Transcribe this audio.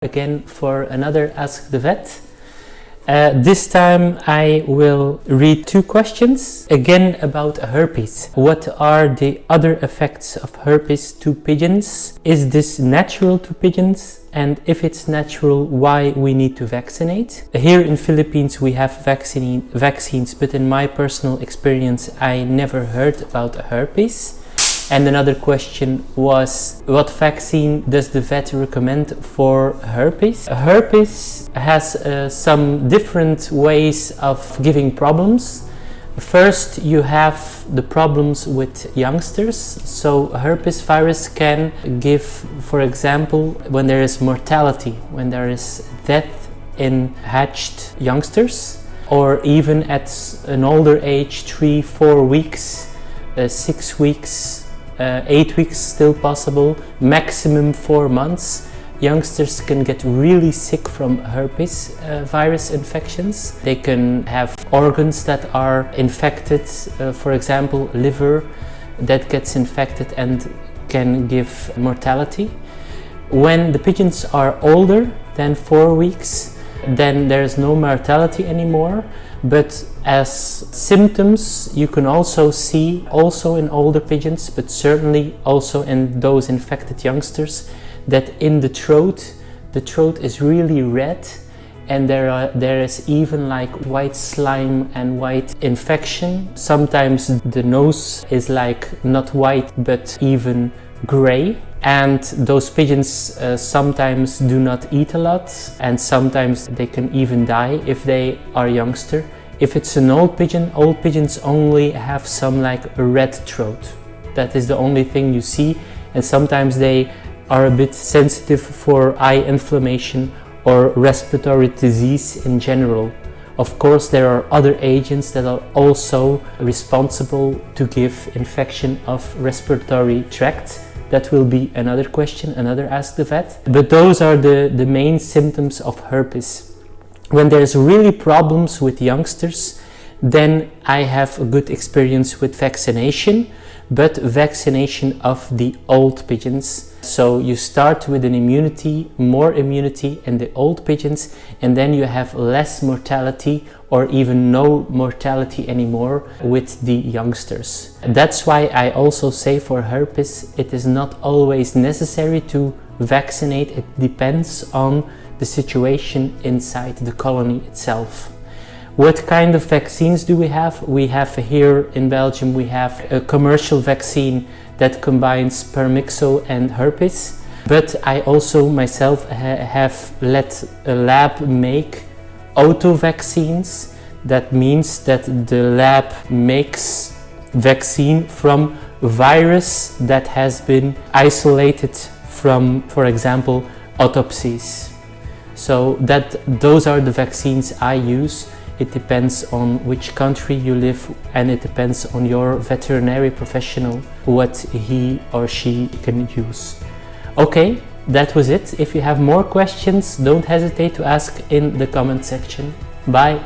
Again for another Ask the Vet. This time I will read two questions, again about herpes. What are the other effects of herpes to pigeons? Is this natural to pigeons? And if it's natural, why we need to vaccinate? Here in Philippines we have vaccines, but in my personal experience I never heard about herpes. And another question was, what vaccine does the vet recommend for herpes? Herpes has some different ways of giving problems. First, you have the problems with youngsters. So herpes virus can give, for example, when there is mortality, when there is death in hatched youngsters, or even at an older age, 3-4 weeks, 6 weeks, 8 weeks still possible, maximum 4 months. Youngsters can get really sick from herpes virus infections. They can have organs that are infected, for example liver that gets infected and can give mortality. When the pigeons are older than 4 weeks, then there's no mortality anymore, but as symptoms you can also see, also in older pigeons, but certainly also in those infected youngsters, that in the throat is really red, and there is even like white slime and white infection. Sometimes the nose is like not white but even gray. And those pigeons sometimes do not eat a lot, and sometimes they can even die if they are youngster. If it's an old pigeons only have some like a red throat. That is the only thing you see, and sometimes they are a bit sensitive for eye inflammation or respiratory disease in general. Of course, there are other agents that are also responsible to give infection of respiratory tract. That will be another question, another Ask the Vet. But those are the main symptoms of herpes. When there's really problems with youngsters, then I have a good experience with vaccination, but vaccination of the old pigeons. So you start with an immunity, more immunity in the old pigeons, and then you have less mortality or even no mortality anymore with the youngsters. That's why I also say for herpes, it is not always necessary to vaccinate. It depends on the situation inside the colony itself. What kind of vaccines do we have? We have here in Belgium, we have a commercial vaccine that combines permixo and herpes. But I also myself have let a lab make auto vaccines. That means that the lab makes vaccine from virus that has been isolated from, for example, autopsies. So those are the vaccines I use. It depends on which country you live, and it depends on your veterinary professional what he or she can use. Okay, that was it. If you have more questions, don't hesitate to ask in the comment section. Bye.